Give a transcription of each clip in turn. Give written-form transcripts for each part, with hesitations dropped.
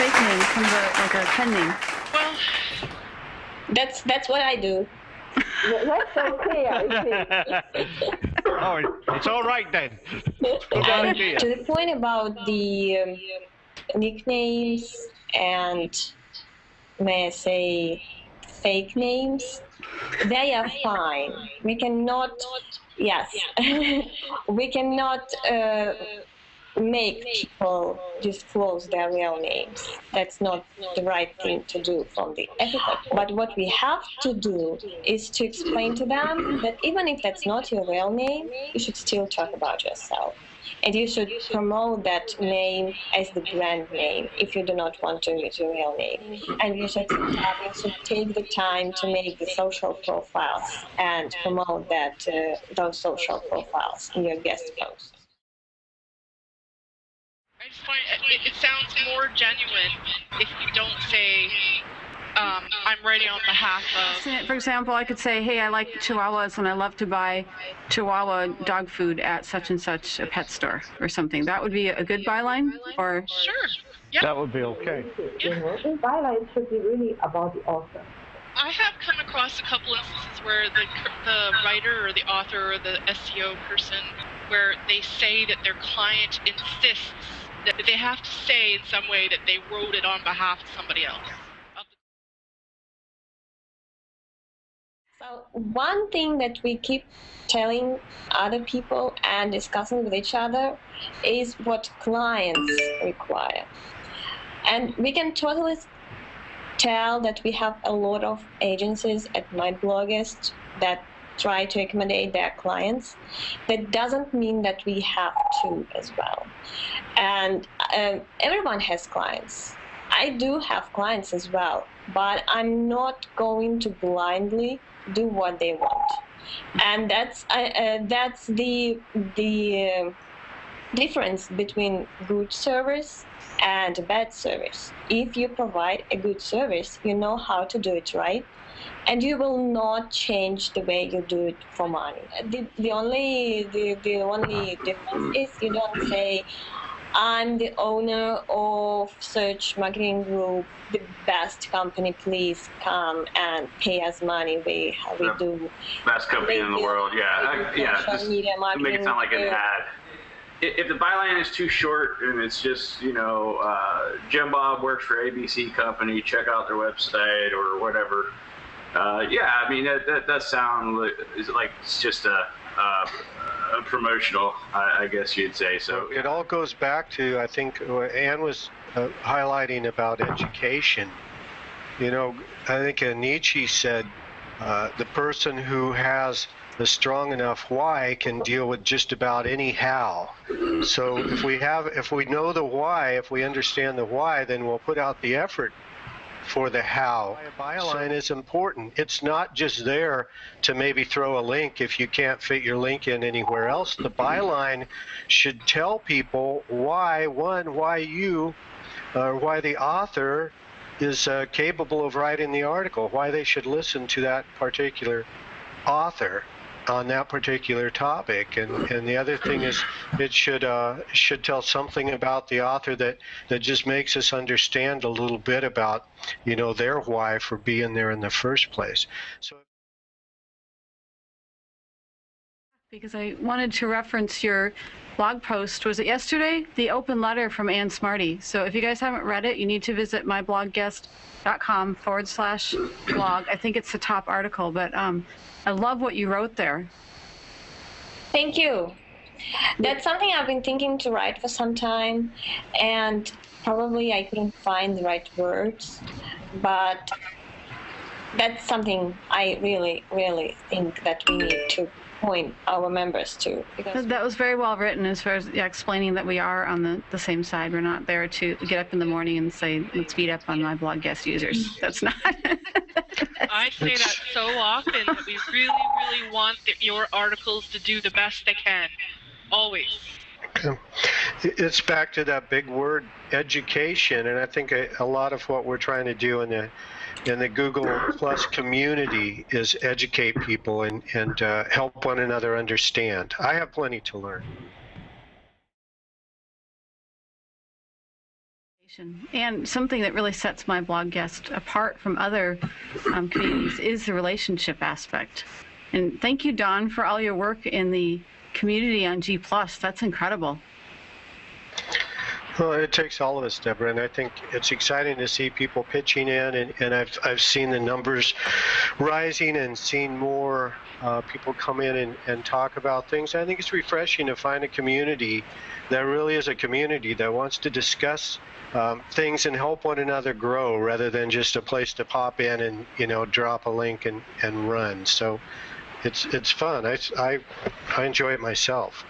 fake name becomes like a pen name. Well, that's what I do. That's okay, I think. Oh, it's all right then. Good idea. To the point about the nicknames and, may I say, fake names, they are fine. We cannot, yes, we cannot make people disclose their real names. That's not the right thing to do from the ethical. But what we have to do is to explain to them that even if that's not your real name, you should still talk about yourself. And you should promote that name as the brand name if you do not want to use your real name. And you should take the time to make the social profiles and promote that those social profiles in your guest posts. I just find it sounds more genuine if you don't say, I'm writing on behalf of... For example, I could say, hey, I like Chihuahuas and I love to buy Chihuahua dog food at such and such a pet store or something. That would be a good byline? Or Sure. Yeah. That would be okay. You know, the byline should be really about the author. I have come across a couple instances where the writer or the author or the SEO person, where they say that their client insists that they have to say in some way that they wrote it on behalf of somebody else. So one thing that we keep telling other people and discussing with each other is what clients require. And we can totally tell that we have a lot of agencies at MyBlogGuest that try to accommodate their clients. That doesn't mean that we have to as well. And everyone has clients. I do have clients as well, but I'm not going to blindly do what they want. And that's the difference between good service and bad service. If you provide a good service, you know how to do it right, and you will not change the way you do it for money. The only difference is you don't say, I'm the owner of search marketing group, the best company, please come and pay us money. We do best company in the world. Yeah, social media marketing. Make it sound like an ad. If the byline is too short and it's just, you know, Jim Bob works for ABC company, check out their website or whatever. Yeah, I mean that sound like it's just a promotional, I guess you'd say. So it all goes back to, I think, what Anne was highlighting about education. You know, I think Nietzsche said the person who has the strong enough why can deal with just about any how. So if we know the why, if we understand the why, then we'll put out the effort for the how. A byline is important. It's not just there to maybe throw a link if you can't fit your link in anywhere else. The byline should tell people why you, or why the author is capable of writing the article, why they should listen to that particular author on that particular topic. And the other thing is it should tell something about the author that just makes us understand a little bit about, you know, their why for being there in the first place. So because I wanted to reference your blog post, was it yesterday? The open letter from Anne Smarty. So if you guys haven't read it, you need to visit myblogguest.com/blog. I think it's the top article, but I love what you wrote there. Thank you. That's something I've been thinking to write for some time, and probably I couldn't find the right words, but that's something I really, really think that we need to point our members to. Because that was very well written as far as explaining that we are on the same side. We're not there to get up in the morning and say, let's beat up on MyBlogGuest users. That's not. I say that so often, that we really, really want your articles to do the best they can. Always. It's back to that big word, education, and I think a lot of what we're trying to do in the Google Plus community is educate people and help one another understand. I have plenty to learn. And something that really sets MyBlogGuest apart from other communities is the relationship aspect. And thank you, Dawn, for all your work in the community on G+. That's incredible. Well, it takes all of us, Deborah, and I think it's exciting to see people pitching in, and I've seen the numbers rising and seen more people come in and talk about things. I think it's refreshing to find a community that really is a community that wants to discuss things and help one another grow, rather than just a place to pop in and drop a link and run. So it's fun. I enjoy it myself.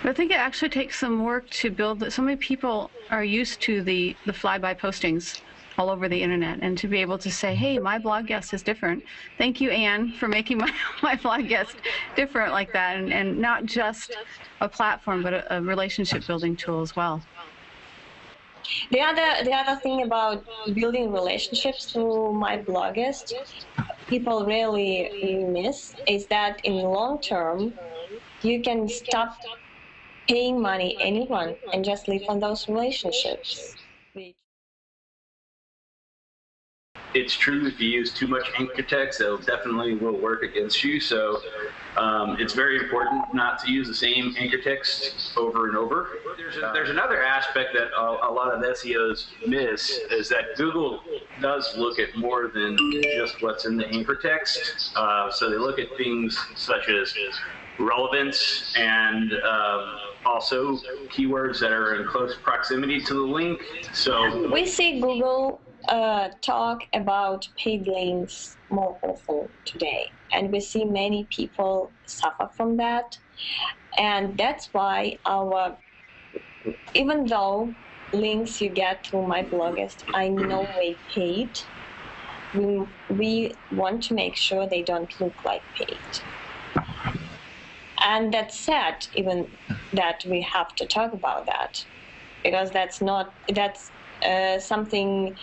But I think it actually takes some work to build that. So many people are used to the flyby postings all over the internet, and to be able to say, hey, MyBlogGuest is different. Thank you, Anne, for making MyBlogGuest different like that, and not just a platform, but a relationship building tool as well. The other thing about building relationships through MyBlogGuest, people really miss, is that in the long term, you can stop paying money anyone and just live on those relationships. It's true, if you use too much anchor text, that definitely will work against you. So it's very important not to use the same anchor text over and over. There's another aspect that a lot of SEOs miss, is that Google does look at more than just what's in the anchor text. So they look at things such as relevance and also keywords that are in close proximity to the link. So we see Google talk about paid links more often today, and we see many people suffer from that. And that's why even though links you get through MyBlogGuest are in no way paid, we want to make sure they don't look like paid. And that's sad, even that we have to talk about that, because that's something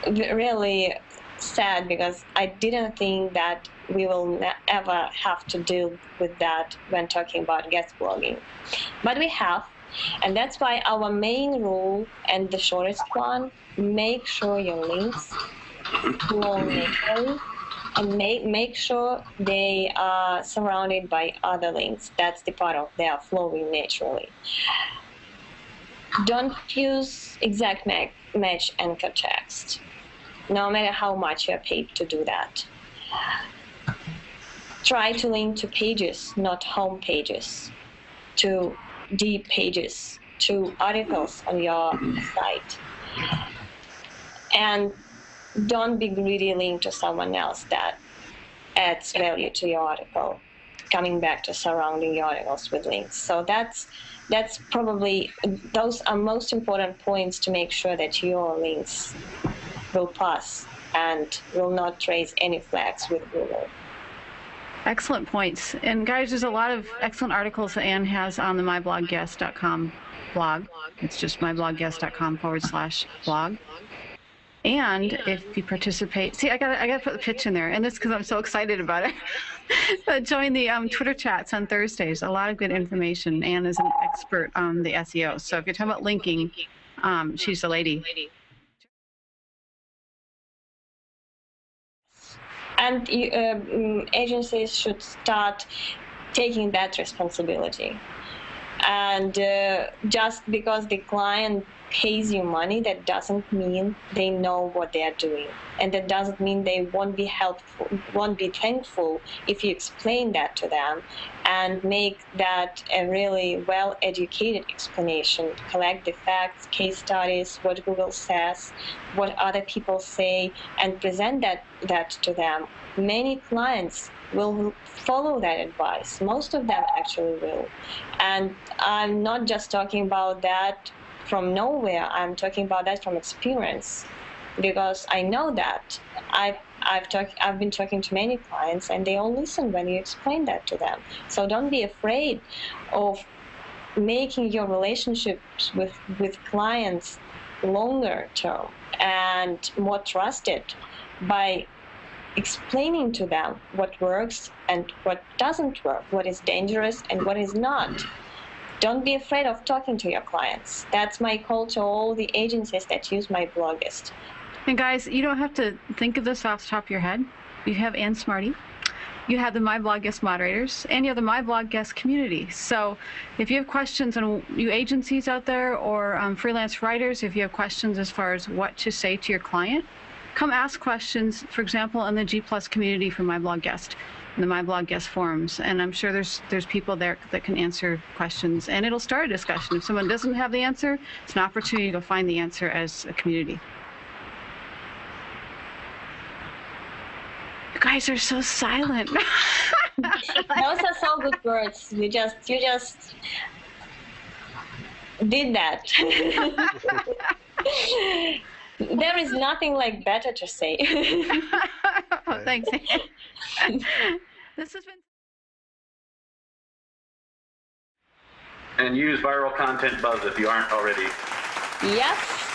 really sad, because I didn't think that we will ever have to deal with that when talking about guest blogging. But we have, and that's why our main rule, and the shortest one, make sure your links flow naturally, and make sure they are surrounded by other links. That's the part of they are flowing naturally. Don't use exact match anchor text, no matter how much you're paid to do that. Try to link to pages, not home pages, to deep pages, to articles on your site. And don't be greedy link to someone else that adds value to your article, coming back to surrounding your articles with links. So that's probably, those are most important points to make sure that your links will pass and will not raise any flags with Google. Excellent points. And guys, there's a lot of excellent articles that Anne has on the MyBlogGuest.com blog. It's just MyBlogGuest.com/blog. And if you participate, see, I gotta put the pitch in there, and this because I'm so excited about it. Join the Twitter chats on Thursdays. A lot of good information. Anne is an expert on the SEO. So if you're talking about linking, she's the lady. And agencies should start taking that responsibility. And just because the client pays you money, that doesn't mean they know what they are doing. And that doesn't mean they won't be helpful, won't be thankful if you explain that to them and make that a really well-educated explanation. Collect the facts, case studies, what Google says, what other people say, and present that to them. Many clients will follow that advice. Most of them actually will. And I'm not just talking about that from nowhere. I'm talking about that from experience, because I know that. I've been talking to many clients, and they all listen when you explain that to them. So don't be afraid of making your relationships with clients longer term and more trusted by explaining to them what works and what doesn't work, what is dangerous and what is not. don't be afraid of talking to your clients. That's my call to all the agencies that use MyBlogGuest. And guys, you don't have to think of this off the top of your head. You have Ann Smarty. You have the MyBlogGuest moderators, and you have the MyBlogGuest community. So if you have questions, and you agencies out there or freelance writers, if you have questions as far as what to say to your client, come ask questions, for example, in the G+ community for MyBlogGuest, in the MyBlogGuest forums. And I'm sure there's people there that can answer questions, and it'll start a discussion. If someone doesn't have the answer, it's an opportunity to find the answer as a community. You guys are so silent. Those are so good words. You just did that. There is nothing like better to say. Oh, thanks. This has been. And use viral content buzz if you aren't already. Yes.